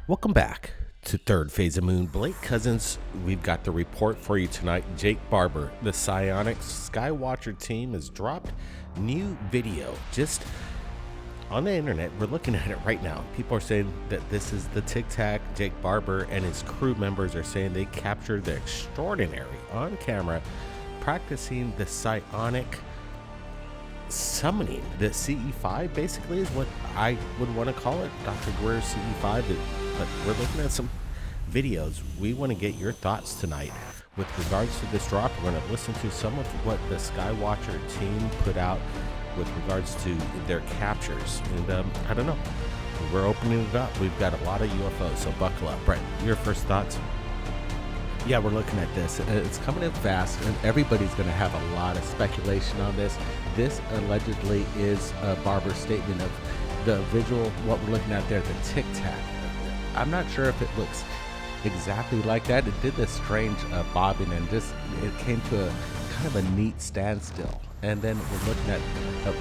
Welcome back to Third Phase of Moon. Blake Cousins, we've got the report for you tonight. Jake Barber, the psionics Skywatcher team, has dropped new video just on the internet. We're looking at it right now. People are saying that this is the Tic Tac. Jake Barber and his crew members are saying they captured the extraordinary on camera practicing the psionic summoning. The CE5 basically is what I would want to call it, Dr. Guerrero's CE5. But we're looking at some videos. We want to get your thoughts tonight with regards to this drop. We're going to listen to some of what the Skywatcher team put out with regards to their captures. And I don't know. We're opening it up. We've got a lot of UFOs, so buckle up. Brett, your first thoughts? Yeah, we're looking at this. It's coming in fast, and everybody's going to have a lot of speculation on this. This allegedly is Barber's statement of the visual, what we're looking at there, the Tic Tac. I'm not sure if it looks exactly like that. It did this strange bobbing, and just it came to a kind of a neat standstill. And then we're looking at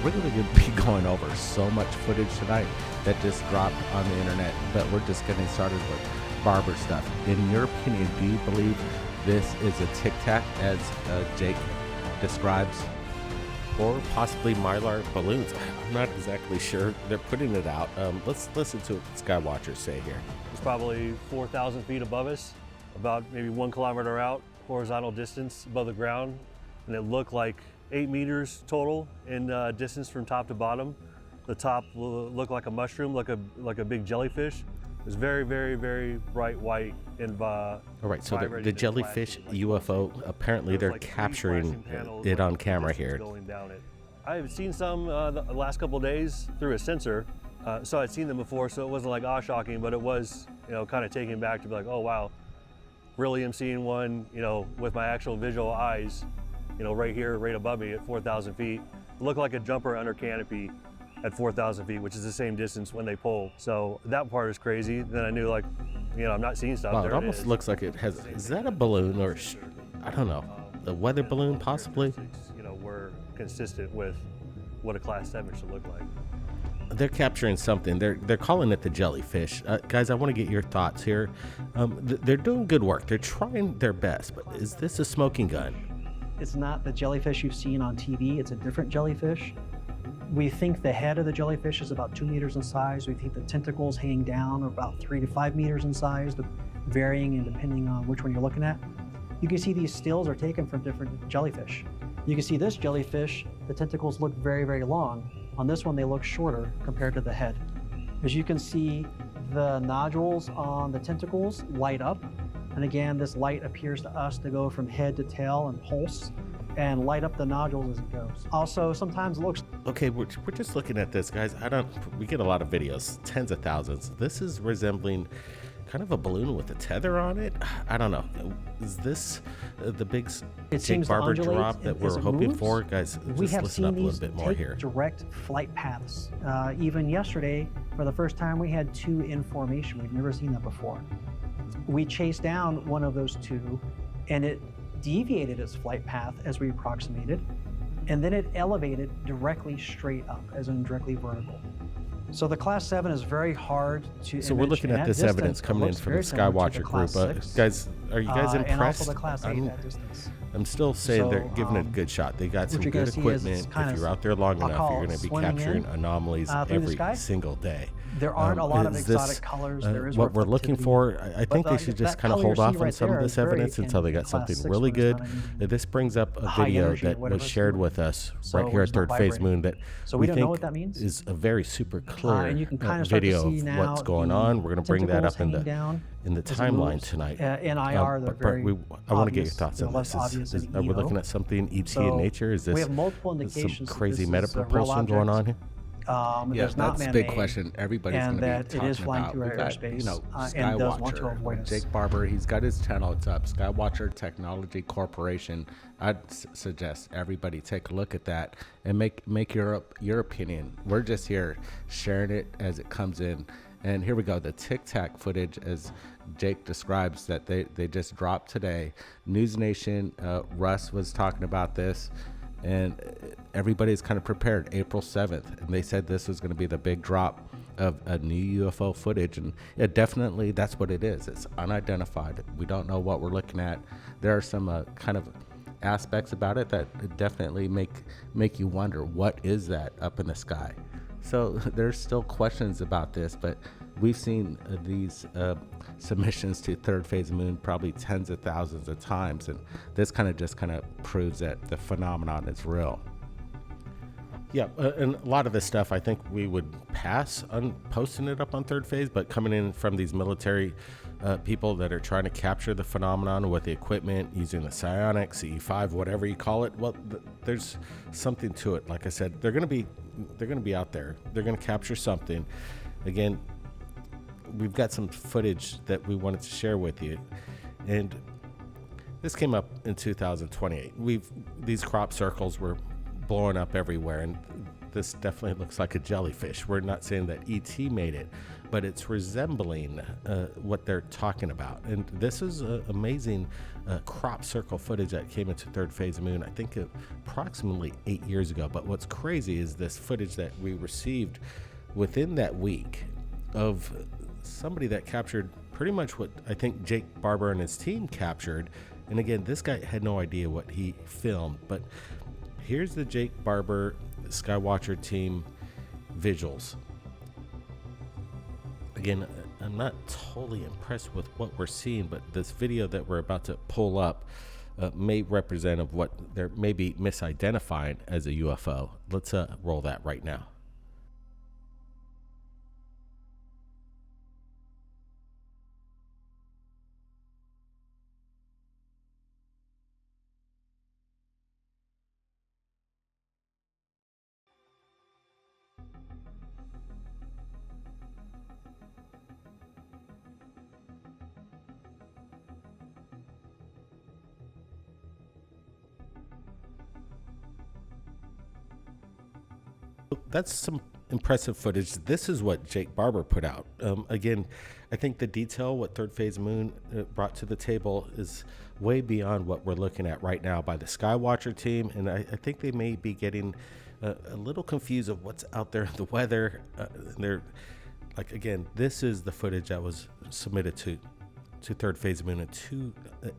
we're going to be going over so much footage tonight that just dropped on the internet, but we're just getting started with Barber stuff. In your opinion, do you believe this is a Tic Tac as Jake describes? Or possibly Mylar balloons. I'm not exactly sure. They're putting it out. Let's listen to what Skywatchers say here. It's probably 4,000 feet above us, about maybe 1 kilometer out, horizontal distance above the ground. And it looked like 8 meters total in distance from top to bottom. The top looked like a mushroom, like a big jellyfish. It was very, very, very bright white and all right, so the Jellyfish UFO, apparently they're capturing it on camera here. I have seen some the last couple of days through a sensor, so I'd seen them before, so it wasn't like shocking, but it was, kind of taken back to be like, oh wow, really am seeing one, with my actual visual eyes, right here, right above me at 4,000 feet. It looked like a jumper under canopy at 4,000 feet, which is the same distance when they pull. So that part is crazy. Then I knew, I'm not seeing stuff. Wow, it almost looks like it has, is that a balloon or, I don't know, a weather balloon possibly? We're consistent with what a Class 7 should look like. They're capturing something. They're calling it the Jellyfish. Guys, I want to get your thoughts here. They're doing good work. They're trying their best, but is this a smoking gun? It's not the jellyfish you've seen on TV. It's a different jellyfish. We think the head of the jellyfish is about 2 meters in size. We think the tentacles hanging down are about 3 to 5 meters in size, varying and depending on which one you're looking at. You can see these stills are taken from different jellyfish. You can see this jellyfish, the tentacles look very, very long. On this one, they look shorter compared to the head. As you can see, the nodules on the tentacles light up. And again, this light appears to us to go from head to tail and pulse and light up the nodules as it goes. Also, sometimes it looks... Okay, we're just looking at this, guys. We get a lot of videos, tens of thousands. This is resembling kind of a balloon with a tether on it. I don't know. Is this the big Jake Barber drop that we're hoping for? Guys, just listen up a little bit more here. Direct flight paths. Even yesterday, for the first time, we had 2 in formation. We've never seen that before. We chased down one of those 2, and it deviated its flight path as we approximated, and then it elevated directly straight up, as in directly vertical. So the Class 7 is very hard to So we're looking at this evidence coming in from the Skywatcher group. Guys, are you guys impressed? And also the Class 8 at distance. I'm still saying they're giving it a good shot. They got some good equipment. If you're out there long enough, you're going to be capturing anomalies every single day. There aren't a lot of exotic colors. There is what we're looking for. I think they should just kind of hold off on some of this evidence until they got something really good. This brings up a video that was shared with us right here at Third Phase Moon that we think is a very super clear video of what's going on. We're going to bring that up in the timeline tonight. In IR, they're very I want to get your thoughts on this. Are we looking at something ET in nature? Is this some crazy meta propulsion going on here? Yeah, that's a big question. Everybody's going to be talking about. We've got, Skywatcher, Jake Barber, he's got his channel. It's up, Skywatcher Technology Corporation. I'd suggest everybody take a look at that and make your opinion. We're just here sharing it as it comes in. And here we go, the Tic Tac footage, as Jake describes, that they just dropped today. News Nation, Russ was talking about this. And everybody's kind of prepared. April 7th, and they said this was going to be the big drop. of a new UFO footage, and it definitely, that's what it is. It's unidentified. We don't know what we're looking at. There are some kind of aspects about it that definitely make you wonder, what is that up in the sky? So there's still questions about this, but we've seen these submissions to Third Phase of Moon probably tens of thousands of times, and this kind of proves that the phenomenon is real. Yeah, and a lot of this stuff I think we would pass on posting it up on Third Phase, but coming in from these military people that are trying to capture the phenomenon with the equipment, using the psionics, CE5, whatever you call it, well, there's something to it. Like I said, they're going to be out there. They're going to capture something. Again, we've got some footage that we wanted to share with you, and this came up in 2028. These crop circles were blowing up everywhere, and this definitely looks like a jellyfish. We're not saying that ET made it, but it's resembling what they're talking about. And this is amazing crop circle footage that came into Third Phase of Moon, I think approximately 8 years ago. But what's crazy is this footage that we received within that week of somebody that captured pretty much what I think Jake Barber and his team captured. And again, this guy had no idea what he filmed, but here's the Jake Barber Skywatcher team visuals. Again, I'm not totally impressed with what we're seeing, but this video that we're about to pull up may represent of what they're maybe misidentifying as a UFO. Let's roll that right now. That's some impressive footage. This is what Jake Barber put out. Again, I think the detail what Third Phase Moon brought to the table is way beyond what we're looking at right now by the Skywatcher team, and I think they may be getting a little confused of what's out there in the weather. They're like, again, this is the footage that was submitted to Third Phase of Moon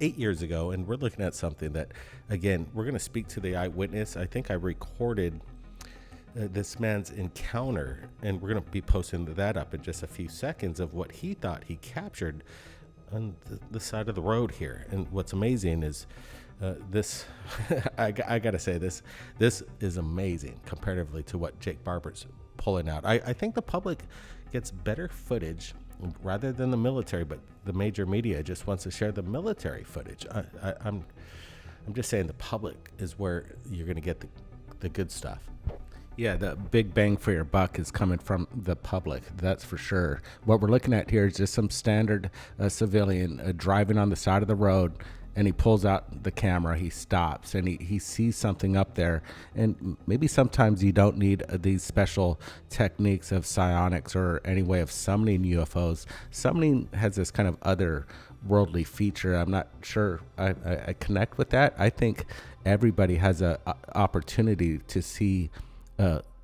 8 years ago, and we're looking at something that, again, we're going to speak to the eyewitness. I think I recorded this man's encounter, and we're going to be posting that up in just a few seconds of what he thought he captured on the side of the road here. And what's amazing is this I gotta say, this is amazing comparatively to what Jake Barber's pulling out. I think the public gets better footage rather than the military, but the major media just wants to share the military footage. I'm just saying the public is where you're going to get the good stuff. Yeah, the big bang for your buck is coming from the public, that's for sure. What we're looking at here is just some standard civilian driving on the side of the road, and he pulls out the camera, he stops, and he sees something up there. And maybe sometimes you don't need these special techniques of psionics or any way of summoning UFOs. Summoning has this kind of otherworldly feature. I'm not sure I connect with that. I think everybody has an opportunity to see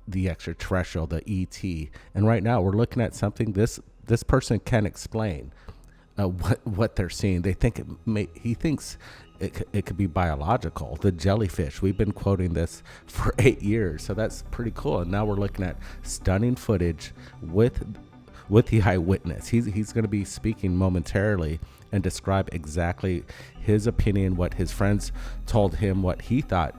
the extraterrestrial, the ET. And right now we're looking at something this person can explain what they're seeing. They think he thinks it could be biological. The jellyfish, we've been quoting this for 8 years, so that's pretty cool. And now we're looking at stunning footage with the eyewitness. He's going to be speaking momentarily and describe exactly his opinion, what his friends told him, what he thought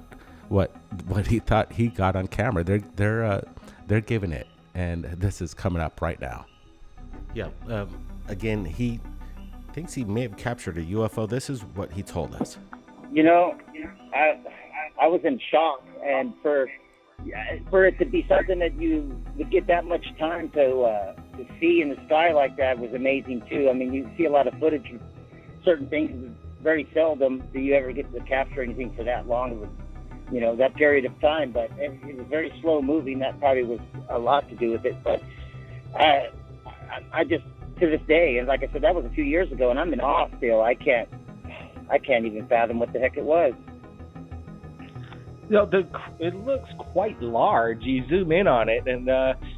he got on camera. They're giving it, and this is coming up right now. Yeah. Again, he thinks he may have captured a UFO. This is what he told us. You know, I was in shock, and for it to be something that you would get that much time to see in the sky like that was amazing too. I mean, you see a lot of footage of certain things. Very seldom do you ever get to capture anything for that long, that period of time. But it was very slow moving. That probably was a lot to do with it. But I just, to this day, and like I said, that was a few years ago, and I'm in awe still. I can't even fathom what the heck it was. It looks quite large. You zoom in on it, and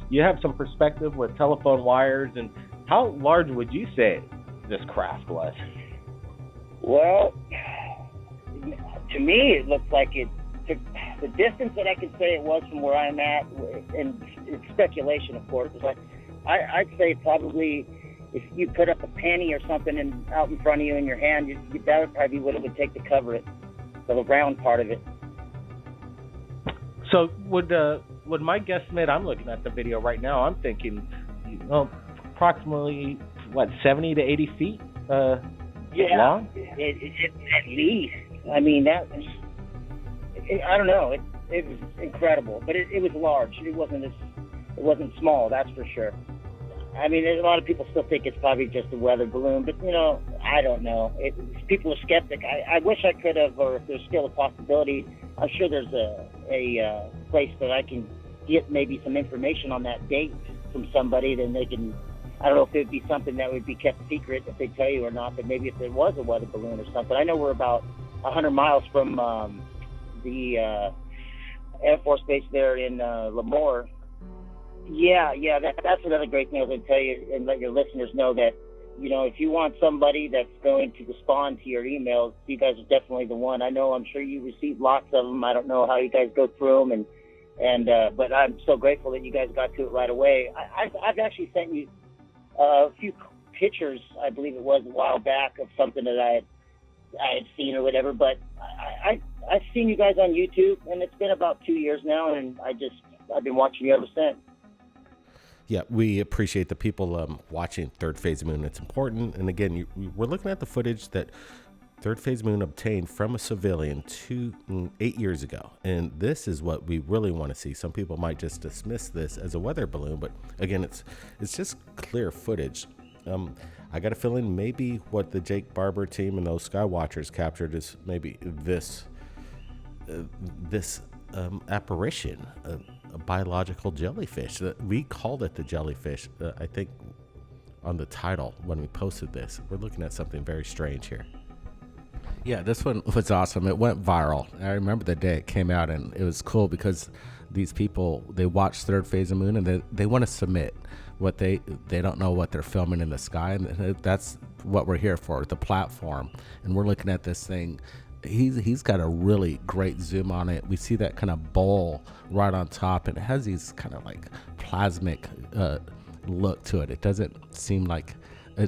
you have some perspective with telephone wires. And how large would you say this craft was? Well, to me, it looks like it took the distance that I could say it was from where I'm at, and it's speculation, of course. But I'd say probably if you put up a penny or something out in front of you in your hand, that would probably be what it would take to cover it, the round part of it. So would my guesstimate? I'm looking at the video right now. I'm thinking, approximately 70 to 80 feet long. At least. I mean I don't know. It was incredible, but it was large. It wasn't small. That's for sure. I mean, a lot of people still think it's probably just a weather balloon, but I don't know. People are skeptic. I wish I could have, or if there's still a possibility. I'm sure there's a place that I can get maybe some information on that date from somebody. Then they can. I don't know if it would be something that would be kept secret if they tell you or not. But maybe if there was a weather balloon or something. I know we're about 100 miles from the Air Force Base there in Lemoore. Yeah, that's another great thing I was going to tell you and let your listeners know that, if you want somebody that's going to respond to your emails, you guys are definitely the one. I'm sure you receive lots of them. I don't know how you guys go through them, but I'm so grateful that you guys got to it right away. I've actually sent you a few pictures, I believe it was a while back, of something that I had seen or whatever, but I've seen you guys on YouTube, and it's been about 2 years now, and I've been watching you ever since. Yeah, we appreciate the people watching Third Phase of Moon. It's important. And again, we're looking at the footage that Third Phase of Moon obtained from a civilian 8 years ago. And this is what we really want to see. Some people might just dismiss this as a weather balloon, but again, it's just clear footage. I got a feeling maybe what the Jake Barber team and those Skywatchers captured is maybe this apparition, a biological jellyfish. We called it the jellyfish, I think, on the title when we posted this. We're looking at something very strange here. Yeah, this one was awesome. It went viral. I remember the day it came out, and it was cool because these people, they watch Third Phase of Moon, and they want to submit what they don't know what they're filming in the sky, and that's what we're here for, the platform. And we're looking at this thing. He's got a really great zoom on it. We see that kind of bowl right on top, and it has these kind of like plasmic look to it. It doesn't seem like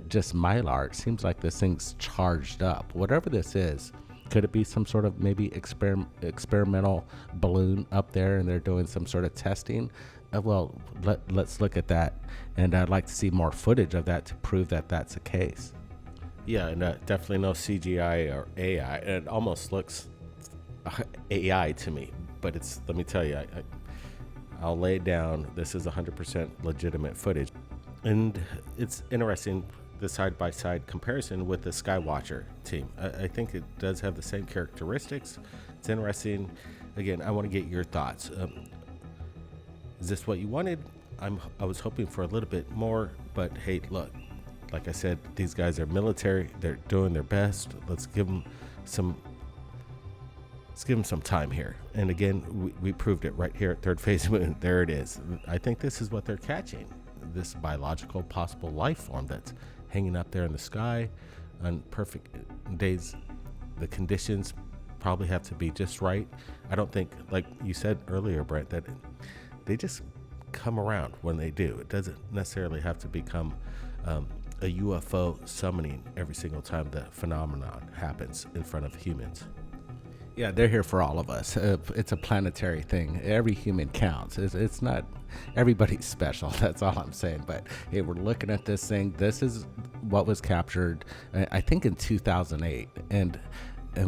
just mylar. It seems like this thing's charged up. Whatever this is, could it be some sort of maybe experimental balloon up there, and they're doing some sort of testing? Well, let's look at that, and I'd like to see more footage of that to prove that that's the case. Yeah, and definitely no CGI or AI. It almost looks AI to me, but let me tell you, I'll lay it down. This is 100% legitimate footage. And it's interesting, the side-by-side comparison with the Skywatcher team. I think it does have the same characteristics. It's interesting. Again, I want to get your thoughts. Is this what you wanted? I was hoping for a little bit more, but hey, look. Like I said, these guys are military. They're doing their best. Let's give them some time here. And again, we proved it right here at Third Phase of Moon. There it is. I think this is what they're catching. This biological possible life form that's hanging up there in the sky on perfect days. The conditions probably have to be just right. I don't think, like you said earlier, Brent, that they just come around when they do. It doesn't necessarily have to become a UFO summoning every single time the phenomenon happens in front of humans. Yeah, they're here for all of us. It's a planetary thing. Every human counts. It's not everybody's special. That's all I'm saying. But hey, we're looking at this thing. This is what was captured, I think, in 2008, and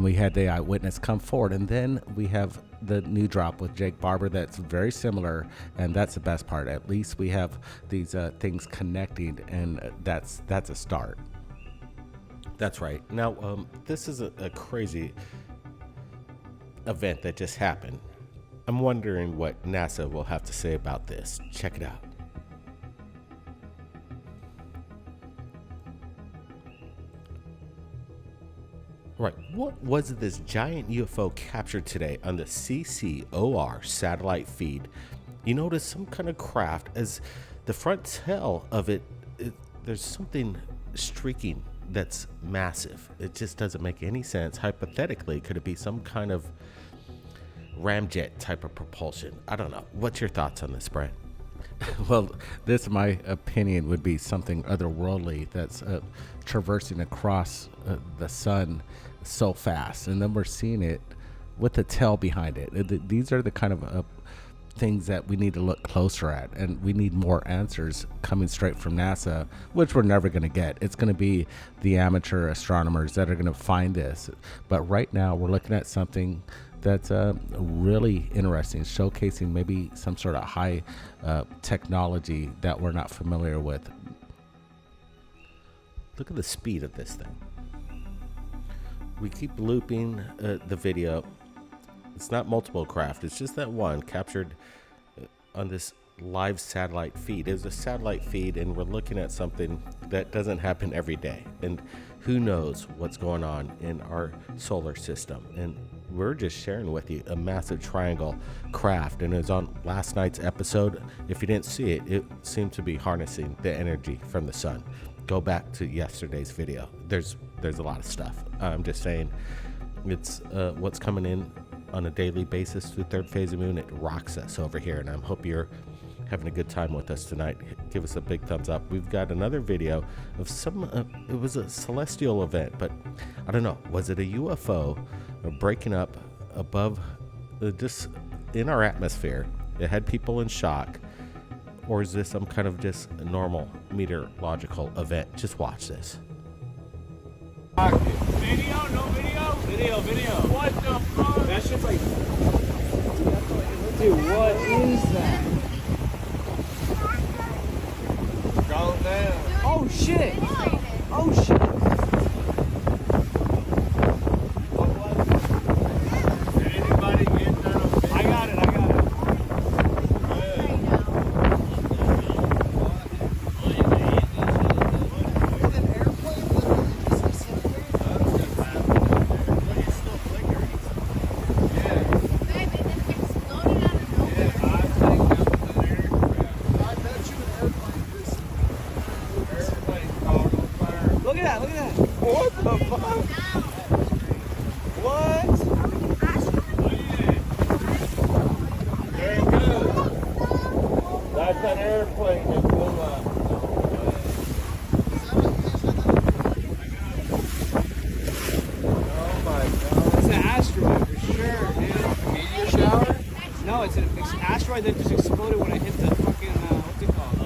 we had the Eyewitness come forward, and then we have the new drop with Jake Barber that's very similar, and that's the best part. At least we have these things connecting, and that's a start. That's right. Now, this is a crazy event that just happened. I'm wondering what NASA will have to say about this. Check it out. Right. What was this giant UFO captured today on the CCOR satellite feed? You notice some kind of craft as the front tail of it, there's something streaking that's massive. It just doesn't make any sense. Hypothetically, could it be some kind of ramjet type of propulsion? I don't know. What's your thoughts on this, Brad? Well, this, in my opinion, would be something otherworldly that's traversing across the sun so fast. And then we're seeing it with the tail behind it. These are the kind of things that we need to look closer at. And we need more answers coming straight from NASA, which we're never going to get. It's going to be the amateur astronomers that are going to find this. But right now, we're looking at something that's really interesting, showcasing maybe some sort of high technology that we're not familiar with. Look at the speed of this thing. We keep looping the video. It's not multiple craft. It's just that one captured on this live satellite feed. It's a satellite feed, and we're looking at something that doesn't happen every day. And who knows what's going on in our solar system. And we're just sharing with you a massive triangle craft. And it was on last night's episode. If you didn't see it, it seemed to be harnessing the energy from the sun. Go back to yesterday's video. There's a lot of stuff. I'm just saying it's what's coming in on a daily basis through Third Phase of Moon. It rocks us over here, and I hope you're having a good time with us tonight. Give us a big thumbs up. We've got another video of some it was a celestial event, but I don't know, was it a UFO breaking up above just in our atmosphere? It had people in shock, or is this some kind of just a normal meteorological event? Just watch this. Video, no video? Video. What the fuck? That shit's like... Dude, what is that? Go down. Oh, shit. Oh, shit. Did anybody get that on video? I got it. That just exploded when I hit the fucking, what's it called,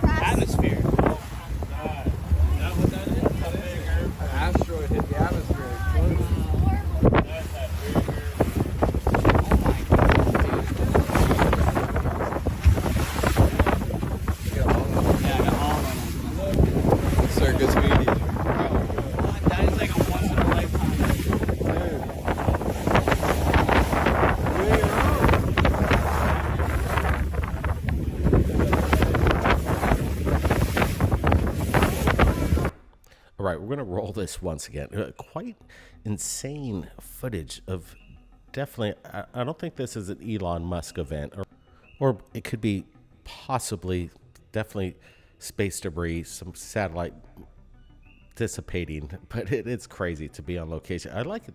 atmosphere. Oh my god. Is that what that is? A bigger asteroid hit the atmosphere. That's that bigger. Oh my god, dude. You got all of them? Yeah, I got all of them. Circus media. That is like a once in a lifetime. All right, we're going to roll this once again. Quite insane footage of definitely, I don't think this is an Elon Musk event, or it could be possibly, definitely space debris, some satellite dissipating, but it's crazy to be on location. I like it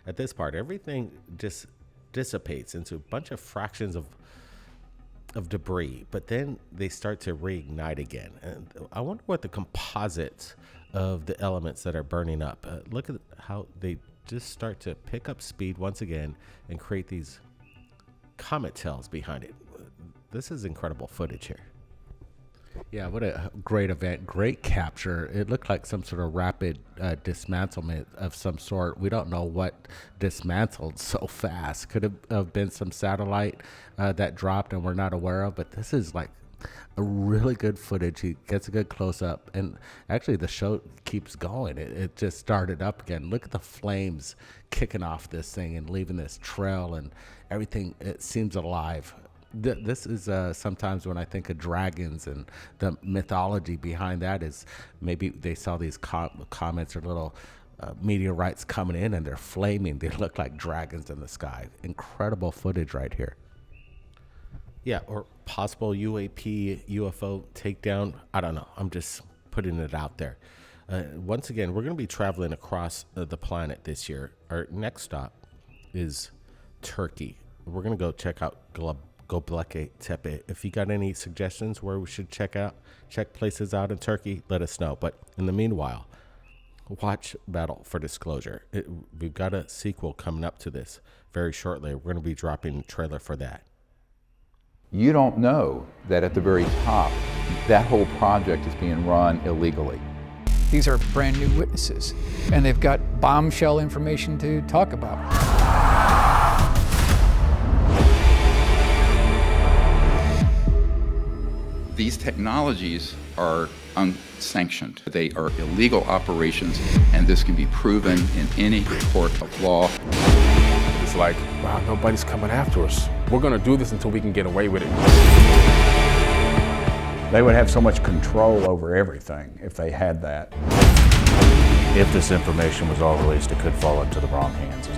at this part. Everything just dissipates into a bunch of fractions of debris, but then they start to reignite again. And I wonder what the composites of the elements that are burning up. Look at how they just start to pick up speed once again and create these comet tails behind it. This is incredible footage here. Yeah, what a great event, great capture. It looked like some sort of rapid dismantlement of some sort. We don't know what dismantled so fast. Could have been some satellite that dropped and we're not aware of, but this is like a really good footage. He gets a good close-up, and actually the show keeps going. It just started up again. Look at the flames kicking off this thing and leaving this trail, and everything, it seems alive. This is sometimes when I think of dragons and the mythology behind that is maybe they saw these comets or little meteorites coming in, and they're flaming. They look like dragons in the sky. Incredible footage right here. Yeah, or possible UAP, UFO takedown. I don't know. I'm just putting it out there. Once again, we're going to be traveling across the planet this year. Our next stop is Turkey. We're going to go check out Göbekli Tepe. If you got any suggestions where we should check places out in Turkey, let us know. But in the meanwhile, watch Battle for Disclosure. We've got a sequel coming up to this very shortly. We're going to be dropping a trailer for that. You don't know that at the very top, that whole project is being run illegally. These are brand new witnesses, and they've got bombshell information to talk about. These technologies are unsanctioned. They are illegal operations, and this can be proven in any court of law. It's like, wow, nobody's coming after us. We're gonna do this until we can get away with it. They would have so much control over everything if they had that. If this information was all released, it could fall into the wrong hands.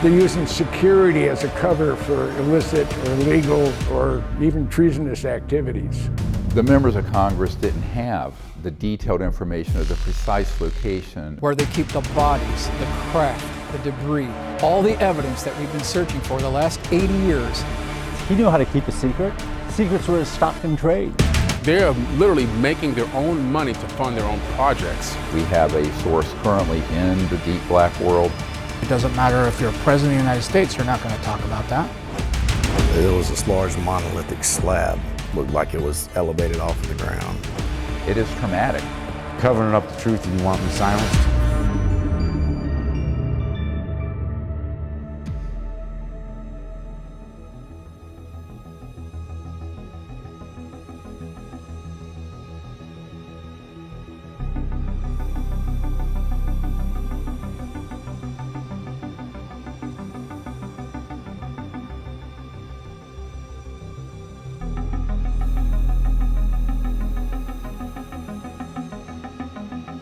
They're using security as a cover for illicit or illegal or even treasonous activities. The members of Congress didn't have the detailed information of the precise location. Where they keep the bodies, the craft, the debris, all the evidence that we've been searching for the last 80 years. He knew how to keep a secret. Secrets were his stock in trade. They're literally making their own money to fund their own projects. We have a source currently in the deep black world. It doesn't matter if you're president of the United States, you're not going to talk about that. It was this large monolithic slab. Looked like it was elevated off of the ground. It is traumatic. Covering up the truth and you want me silenced?